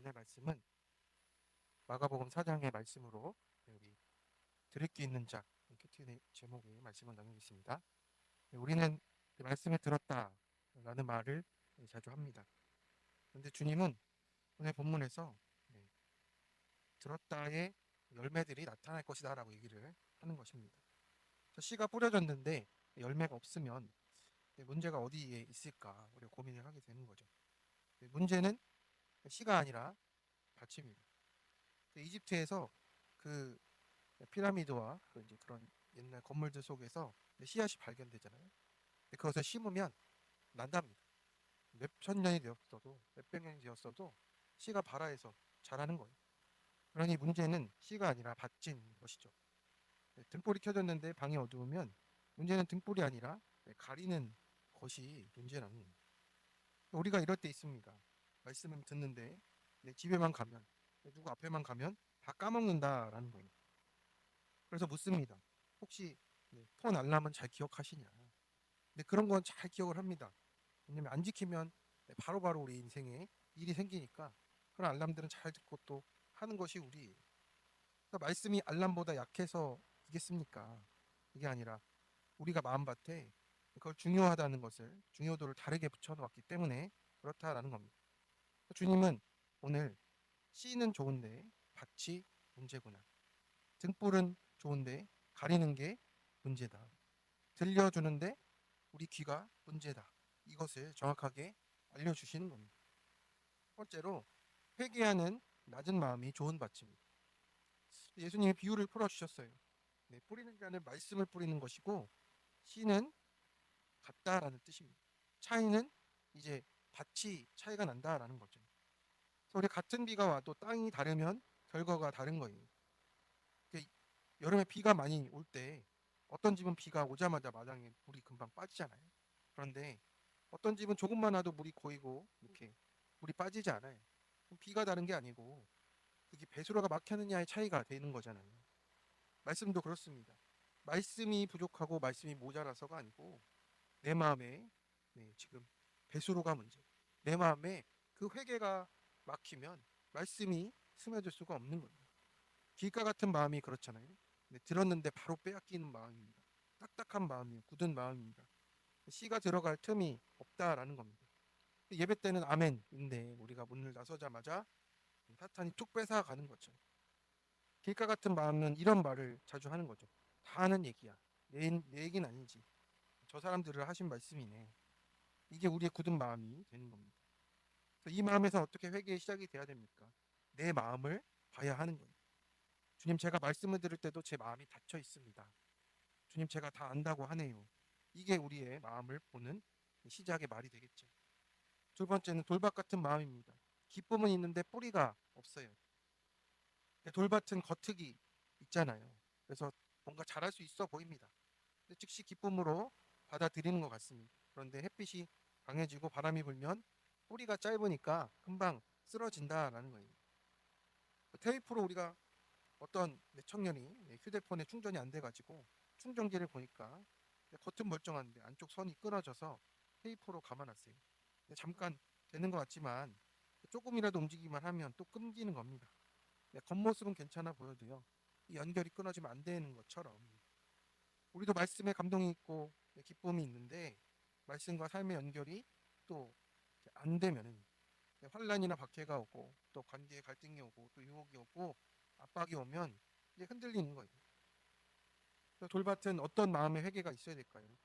오늘 말씀은 마가복음 4장의 말씀으로 우리 들을 게 있는 자 큐티의 제목의 말씀을 나누겠습니다. 우리는 말씀을 들었다라는 말을 자주 합니다. 그런데 주님은 오늘 본문에서 들었다의 열매들이 나타날 것이다라고 얘기를 하는 것입니다. 씨가 뿌려졌는데 열매가 없으면 문제가 어디에 있을까 우리가 고민을 하게 되는 거죠. 문제는 씨가 아니라 밭입니다. 이집트에서 그 피라미드와 이제 그런 옛날 건물들 속에서 씨앗이 발견되잖아요. 그것을 심으면 난답니다. 몇천 년이 되었어도 몇백 년이 되었어도 씨가 발아에서 자라는 거예요. 그러니 문제는 씨가 아니라 밭인 것이죠. 등불이 켜졌는데 방이 어두우면 문제는 등불이 아니라 가리는 것이 문제라는 거예요. 우리가 이럴 때 있습니다. 말씀을 듣는데 내 집에만 가면 누구 앞에만 가면 다 까먹는다라는 거예요. 그래서 묻습니다. 혹시 폰 알람은 잘 기억하시냐? 근데 그런 건 잘 기억을 합니다. 왜냐면 안 지키면 바로바로 우리 인생에 일이 생기니까 그런 알람들은 잘 듣고 또 하는 것이 우리예요. 그러니까 말씀이 알람보다 약해서 이겠습니까? 이게 아니라 우리가 마음밭에 그걸 중요하다는 것을 중요도를 다르게 붙여놓았기 때문에 그렇다라는 겁니다. 주님은 오늘 씨는 좋은데 밭이 문제구나. 등불은 좋은데 가리는 게 문제다. 들려주는데 우리 귀가 문제다. 이것을 정확하게 알려주시는 겁니다. 첫 번째로 회개하는 낮은 마음이 좋은 밭입니다. 예수님이 비유를 풀어주셨어요. 뿌리는 자는 말씀을 뿌리는 것이고 씨는 같다라는 뜻입니다. 차이는 이제 밭이 차이가 난다라는 거죠. 그래서 우리 같은 비가 와도 땅이 다르면 결과가 다른 거예요. 여름에 비가 많이 올 때 어떤 집은 비가 오자마자 마당에 물이 금방 빠지잖아요. 그런데 어떤 집은 조금만 와도 물이 고이고 이렇게 물이 빠지지 않아요. 비가 다른 게 아니고 그게 배수로가 막혔느냐의 차이가 되는 거잖아요. 말씀도 그렇습니다. 말씀이 부족하고 말씀이 모자라서가 아니고 내 마음에 지금 배수로가 문제. 내 마음에 그 회개가 막히면 말씀이 스며들 수가 없는 거예요. 길가 같은 마음이 그렇잖아요. 들었는데 바로 빼앗기는 마음입니다. 딱딱한 마음이에요. 굳은 마음입니다. 씨가 들어갈 틈이 없다라는 겁니다. 예배 때는 아멘인데 우리가 문을 나서자마자 사탄이 툭 뺏어가는 거죠. 길가 같은 마음은 이런 말을 자주 하는 거죠. 다 하는 얘기야. 내 얘기는 아니지. 저 사람들을 하신 말씀이네. 이게 우리의 굳은 마음이 되는 겁니다. 그래서 이 마음에서 어떻게 회개의 시작이 돼야 됩니까? 내 마음을 봐야 하는 거예요. 주님, 제가 말씀을 들을 때도 제 마음이 닫혀 있습니다. 주님, 제가 다 안다고 하네요. 이게 우리의 마음을 보는 시작의 말이 되겠죠. 두 번째는 돌밭 같은 마음입니다. 기쁨은 있는데 뿌리가 없어요. 돌밭은 겉흙이 있잖아요. 그래서 뭔가 잘할 수 있어 보입니다. 근데 즉시 기쁨으로 받아들이는 것 같습니다. 그런데 햇빛이 강해지고 바람이 불면 뿌리가 짧으니까 금방 쓰러진다라는 거예요. 테이프로 우리가 어떤 청년이 휴대폰에 충전이 안 돼가지고 충전기를 보니까 겉은 멀쩡한데 안쪽 선이 끊어져서 테이프로 감아놨어요. 잠깐 되는 것 같지만 조금이라도 움직이기만 하면 또 끊기는 겁니다. 겉모습은 괜찮아 보여도요. 이 연결이 끊어지면 안 되는 것처럼 우리도 말씀에 감동이 있고 기쁨이 있는데 말씀과 삶의 연결이 또 안 되면은 환란이나 박해가 오고 또 관계에 갈등이 오고 또 유혹이 오고 압박이 오면 이제 흔들리는 거예요. 돌밭은 어떤 마음의 회개가 있어야 될까요?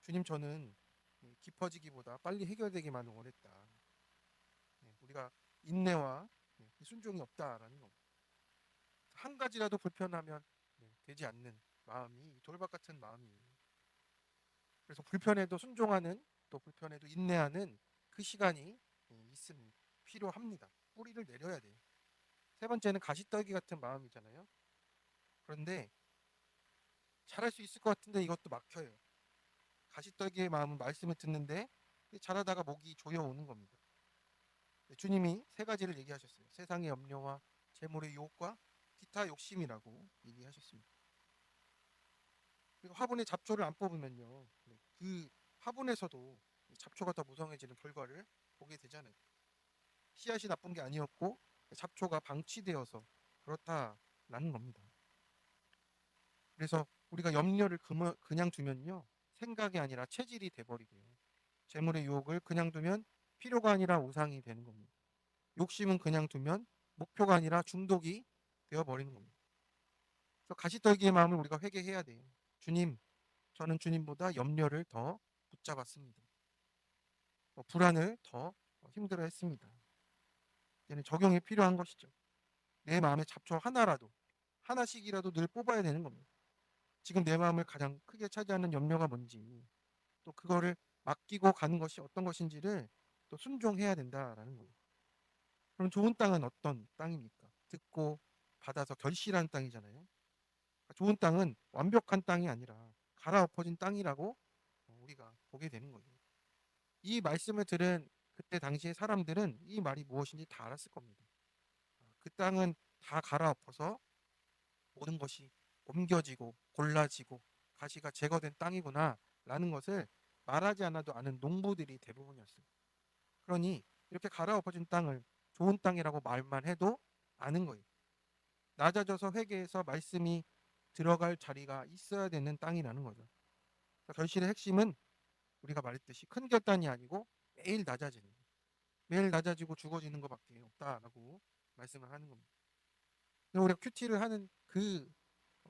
주님, 저는 깊어지기보다 빨리 해결되기만 원했다. 우리가 인내와 순종이 없다라는 거. 한 가지라도 불편하면 되지 않는 마음이 돌밭 같은 마음이에요. 그래서 불편해도 순종하는 또 불편해도 인내하는 그 시간이 있습니다. 필요합니다. 뿌리를 내려야 돼요. 세 번째는 가시떨기 같은 마음이잖아요. 그런데 잘할 수 있을 것 같은데 이것도 막혀요. 가시떨기의 마음은 말씀을 듣는데 잘하다가 목이 조여오는 겁니다. 주님이 세 가지를 얘기하셨어요. 세상의 염려와 재물의 유혹과 기타 욕심이라고 얘기하셨습니다. 그리고 화분에 잡초를 안 뽑으면요. 그 화분에서도 잡초가 더 무성해지는 결과를 보게 되잖아요. 씨앗이 나쁜 게 아니었고 잡초가 방치되어서 그렇다라는 겁니다. 그래서 우리가 염려를 그냥 두면요, 생각이 아니라 체질이 돼버리고요. 재물의 유혹을 그냥 두면 필요가 아니라 우상이 되는 겁니다. 욕심은 그냥 두면 목표가 아니라 중독이 되어버리는 겁니다. 그래서 가시떨기의 마음을 우리가 회개해야 돼요. 주님, 저는 주님보다 염려를 더 붙잡았습니다. 불안을 더 힘들어했습니다. 이제는 적용이 필요한 것이죠. 내 마음의 잡초 하나라도, 하나씩이라도 늘 뽑아야 되는 겁니다. 지금 내 마음을 가장 크게 차지하는 염려가 뭔지, 또 그거를 맡기고 가는 것이 어떤 것인지를 또 순종해야 된다라는 거예요. 그럼 좋은 땅은 어떤 땅입니까? 듣고 받아서 결실한 땅이잖아요. 좋은 땅은 완벽한 땅이 아니라 갈아엎어진 땅이라고 우리가 보게 되는 거예요. 이 말씀을 들은 그때 당시의 사람들은 이 말이 무엇인지 다 알았을 겁니다. 그 땅은 다 갈아엎어서 모든 것이 옮겨지고 골라지고 가시가 제거된 땅이구나 라는 것을 말하지 않아도 아는 농부들이 대부분이었어요. 그러니 이렇게 갈아엎어진 땅을 좋은 땅이라고 말만 해도 아는 거예요. 낮아져서 회개해서 말씀이 들어갈 자리가 있어야 되는 땅이라는 거죠. 결실의 핵심은 우리가 말했듯이 큰 결단이 아니고 매일 낮아지는 거예요. 매일 낮아지고 죽어지는 것밖에 없다라고 말씀을 하는 겁니다. 우리가 큐티를 하는 그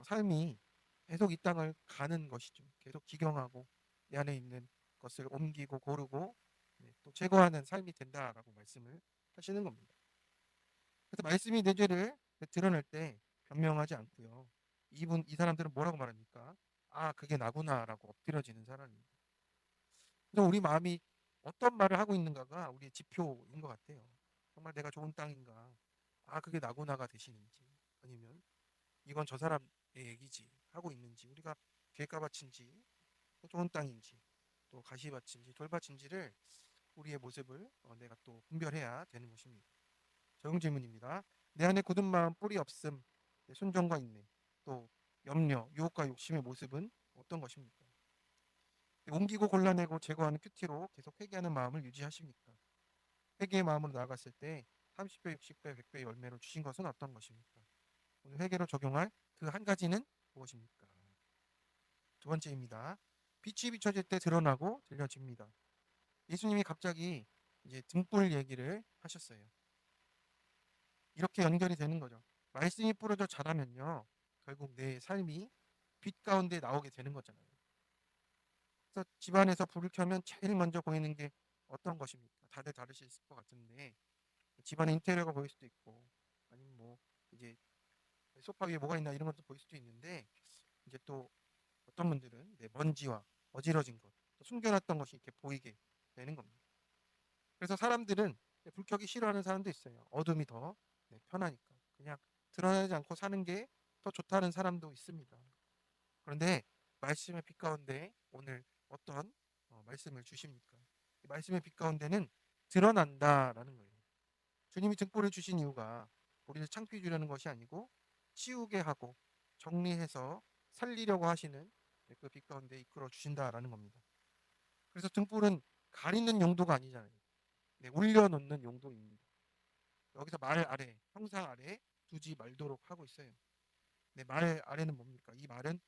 삶이 계속 이 땅을 가는 것이죠. 계속 기경하고 내 안에 있는 것을 옮기고 고르고 또 제거하는 삶이 된다라고 말씀을 하시는 겁니다. 그래서 말씀이 내 죄를 드러낼 때 변명하지 않고요. 이 사람들은 뭐라고 말합니까? 아, 그게 나구나라고 엎드려지는 사람입니다. 그래서 우리 마음이 어떤 말을 하고 있는가가 우리의 지표인 것 같아요. 정말 내가 좋은 땅인가? 아, 그게 나구나가 되시는지, 아니면 이건 저 사람의 얘기지 하고 있는지, 우리가 곶가밭인지 좋은 땅인지 또 가시밭인지 돌밭인지를 우리의 모습을 내가 또 분별해야 되는 것입니다. 적용 질문입니다. 내 안에 굳은 마음, 뿌리 없음, 순종과 인내, 또 염려, 유혹과 욕심의 모습은 어떤 것입니까? 옮기고 골라내고 제거하는 큐티로 계속 회개하는 마음을 유지하십니까? 회개의 마음으로 나아갔을 때 30배, 60배, 100배 열매를 주신 것은 어떤 것입니까? 오늘 회개로 적용할 그 한 가지는 무엇입니까? 두 번째입니다. 빛이 비춰질 때 드러나고 들려집니다. 예수님이 갑자기 이제 등불 얘기를 하셨어요. 이렇게 연결이 되는 거죠. 말씀이 뿌려져 자라면요, 결국 내 삶이 빛 가운데 나오게 되는 거잖아요. 그래서 집안에서 불을 켜면 제일 먼저 보이는 게 어떤 것입니까? 다들 다르실 것 같은데, 집안의 인테리어가 보일 수도 있고, 아니면 뭐 이제 소파 위에 뭐가 있나 이런 것도 보일 수도 있는데, 이제 또 어떤 분들은 먼지와 어지러진 것, 또 숨겨놨던 것이 이렇게 보이게 되는 겁니다. 그래서 사람들은 불 켜기 싫어하는 사람도 있어요. 어둠이 더 편하니까. 그냥 드러나지 않고 사는 게 더 좋다는 사람도 있습니다. 그런데 말씀의 빛 가운데 오늘 어떤 말씀을 주십니까? 말씀의 빛 가운데는 드러난다라는 거예요. 주님이 등불을 주신 이유가 우리를 창피해 주려는 것이 아니고 치우게 하고 정리해서 살리려고 하시는 그 빛 가운데 이끌어 주신다라는 겁니다. 그래서 등불은 가리는 용도가 아니잖아요. 올려놓는 용도입니다. 여기서 말 아래, 형상 아래 두지 말도록 하고 있어요. 말 아래는 뭡니까? 이 말은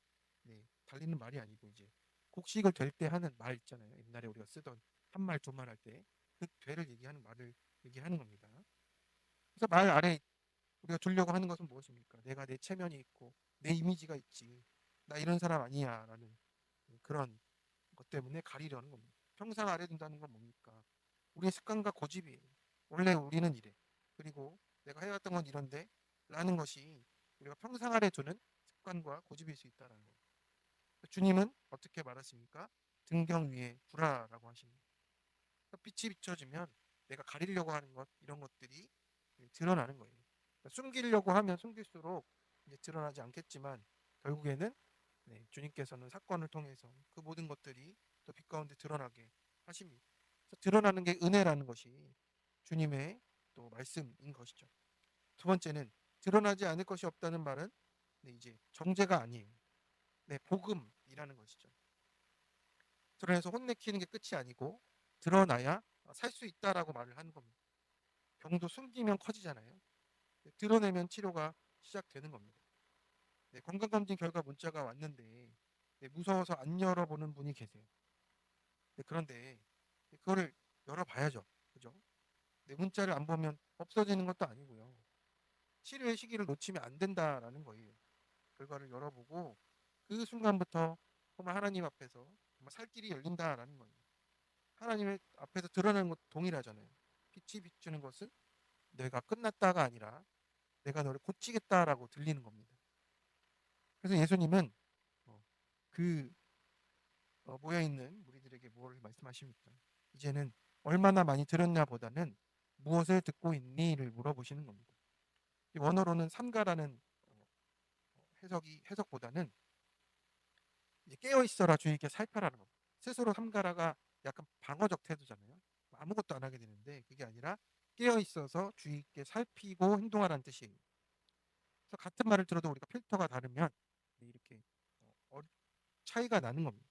달리는 말이 아니고 이제 곡식을 될 때 하는 말 있잖아요. 옛날에 우리가 쓰던 한 말, 두 말 할 때 그 되를 얘기하는 말을 얘기하는 겁니다. 그래서 말 아래 우리가 두려고 하는 것은 무엇입니까? 내가 내 체면이 있고 내 이미지가 있지. 나 이런 사람 아니야. 라는 그런 것 때문에 가리려는 겁니다. 평상 아래 둔다는 건 뭡니까? 우리의 습관과 고집이에요. 원래 우리는 이래. 그리고 내가 해왔던 건 이런데 라는 것이 우리가 평상 아래 두는 습관과 고집일 수 있다는 거예요. 주님은 어떻게 말하십니까? 등경 위에 두라라고 하십니다. 빛이 비춰지면 내가 가리려고 하는 것 이런 것들이 드러나는 거예요. 숨기려고 하면 숨길수록 이제 드러나지 않겠지만 결국에는 주님께서는 사건을 통해서 그 모든 것들이 또 빛 가운데 드러나게 하십니다. 그래서 드러나는 게 은혜라는 것이 주님의 또 말씀인 것이죠. 두 번째는 드러나지 않을 것이 없다는 말은 이제 정죄가 아니에요. 복음이라는 것이죠. 드러내서 혼내키는 게 끝이 아니고 드러나야 살 수 있다라고 말을 하는 겁니다. 병도 숨기면 커지잖아요. 드러내면 치료가 시작되는 겁니다. 건강검진 결과 문자가 왔는데 무서워서 안 열어보는 분이 계세요. 그런데 그거를 열어봐야죠. 그죠? 문자를 안 보면 없어지는 것도 아니고요. 치료의 시기를 놓치면 안 된다라는 거예요. 결과를 열어보고 그 순간부터 정말 하나님 앞에서 정말 살 길이 열린다라는 거예요. 하나님의 앞에서 드러나는 것 동일하잖아요. 빛이 비추는 것은 내가 끝났다가 아니라 내가 너를 고치겠다라고 들리는 겁니다. 그래서 예수님은 어, 그 모여 있는 무리들에게 뭘 말씀하십니까? 이제는 얼마나 많이 들었냐 보다는 무엇을 듣고 있니를 물어보시는 겁니다. 원어로는 삼가라는 해석보다는 이제 깨어 있어라 주의 있게 살펴라는 겁니다. 스스로 삼가라가 약간 방어적 태도잖아요. 아무것도 안 하게 되는데 그게 아니라 깨어 있어서 주의 있게 살피고 행동하라는 뜻이에요. 그래서 같은 말을 들어도 우리가 필터가 다르면 이렇게 차이가 나는 겁니다.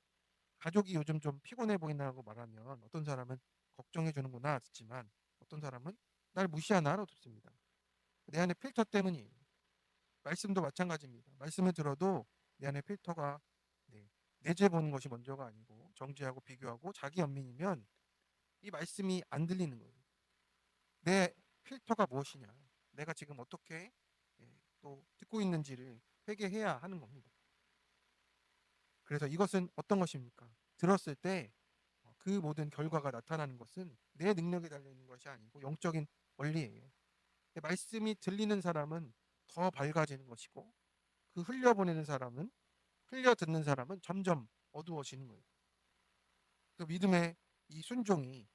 가족이 요즘 좀 피곤해 보인다고 말하면 어떤 사람은 걱정해 주는구나 듣지만 어떤 사람은 날 무시하나로 듣습니다. 내 안에 필터 때문이에요. 말씀도 마찬가지입니다. 말씀을 들어도 내 안에 필터가 내재 보는 것이 먼저가 아니고 정죄하고 비교하고 자기 연민이면 이 말씀이 안 들리는 거예요. 내 필터가 무엇이냐? 내가 지금 어떻게 또 듣고 있는지를 회개해야 하는 겁니다. 그래서 이것은 어떤 것입니까? 들었을 때 그 모든 결과가 나타나는 것은 내 능력에 달려있는 것이 아니고 영적인 원리예요. 말씀이 들리는 사람은 더 밝아지는 것이고 그 흘려보내는 사람은 흘려 듣는 사람은 점점 어두워지는 거예요. 그 믿음의 이 순종이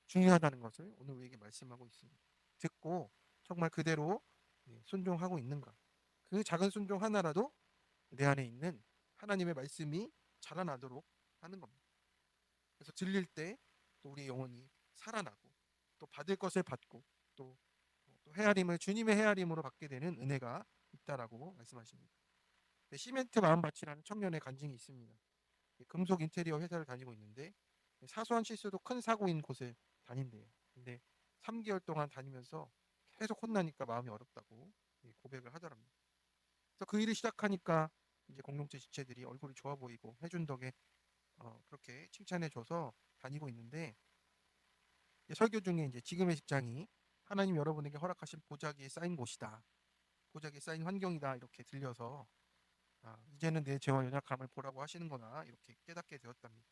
중요하다는 것을 오늘 우리에게 말씀하고 있습니다. 듣고 정말 그대로 순종하고 있는가? 그 작은 순종 하나라도 내 안에 있는 하나님의 말씀이 자라나도록 하는 겁니다. 그래서 들릴 때 또 우리 영혼이 살아나고 또 받을 것을 받고 또 헤아림을 주님의 헤아림으로 받게 되는 은혜가 있다라고 말씀하십니다. 시멘트 마음밭이라는 청년의 간증이 있습니다. 금속 인테리어 회사를 다니고 있는데 사소한 실수도 큰 사고인 곳을 다닌대요. 근데 3개월 동안 다니면서 계속 혼나니까 마음이 어렵다고 고백을 하더랍니다. 그래서 그 일을 시작하니까 이제 공동체 지체들이 얼굴이 좋아 보이고 해준 덕에 그렇게 칭찬해줘서 다니고 있는데 설교 중에 이제 지금의 직장이 하나님 여러분에게 허락하신 보자기에 쌓인 곳이다. 보자기에 쌓인 환경이다. 이렇게 들려서 이제는 내 죄와 연약함을 보라고 하시는구나. 이렇게 깨닫게 되었답니다.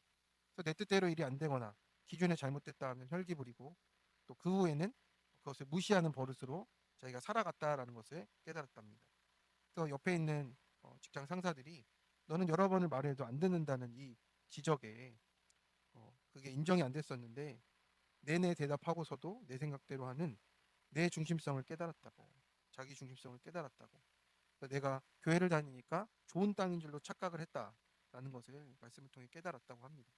그래서 내 뜻대로 일이 안 되거나 기준에 잘못됐다 하면 혈기 부리고 또 그 후에는 그것을 무시하는 버릇으로 자기가 살아갔다라는 것을 깨달았답니다. 그래서 옆에 있는 직장 상사들이 너는 여러 번을 말해도 안 듣는다는 이 지적에 그게 인정이 안 됐었는데 내내 대답하고서도 내 생각대로 하는 내 중심성을 깨달았다고 자기 중심성을 깨달았다고 내가 교회를 다니니까 좋은 땅인 줄로 착각을 했다라는 것을 말씀을 통해 깨달았다고 합니다.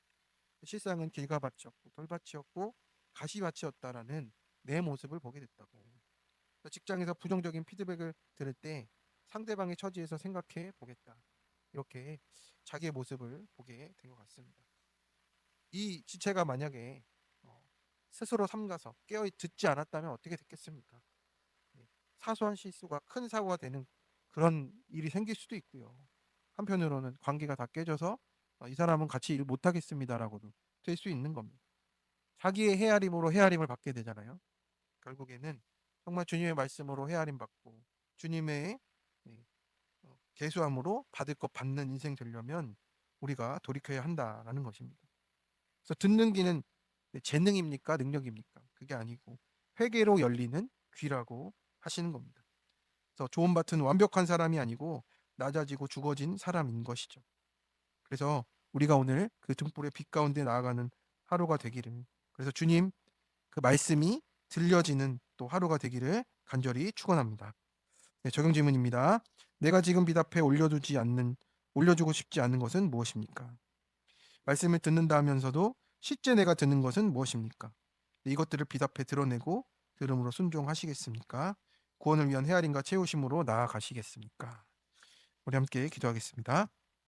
실상은 길가 밭이었고 돌밭이었고 가시밭이었다라는 내 모습을 보게 됐다고. 직장에서 부정적인 피드백을 들을 때 상대방의 처지에서 생각해 보겠다. 이렇게 자기의 모습을 보게 된 것 같습니다. 이 지체가 만약에 스스로 삼가서 깨어 듣지 않았다면 어떻게 됐겠습니까? 사소한 실수가 큰 사고가 되는 그런 일이 생길 수도 있고요. 한편으로는 관계가 다 깨져서 이 사람은 같이 일 못하겠습니다라고도 될 수 있는 겁니다. 자기의 헤아림으로 헤아림을 받게 되잖아요. 결국에는 정말 주님의 말씀으로 헤아림 받고 주님의 계수함으로 받을 것 받는 인생 되려면 우리가 돌이켜야 한다라는 것입니다. 그래서 듣는 귀는 재능입니까? 능력입니까? 그게 아니고 회개로 열리는 귀라고 하시는 겁니다. 그래서 좋은 밭은 완벽한 사람이 아니고 낮아지고 죽어진 사람인 것이죠. 그래서 우리가 오늘 그 등불의 빛 가운데 나아가는 하루가 되기를 그래서 주님 그 말씀이 들려지는 또 하루가 되기를 간절히 축원합니다. 네, 적용 질문입니다. 내가 지금 빛 앞에 올려주고 싶지 않은 것은 무엇입니까? 말씀을 듣는다 하면서도 실제 내가 듣는 것은 무엇입니까? 이것들을 빛 앞에 드러내고 들음으로 순종하시겠습니까? 구원을 위한 헤아림과 채우심으로 나아가시겠습니까? 우리 함께 기도하겠습니다.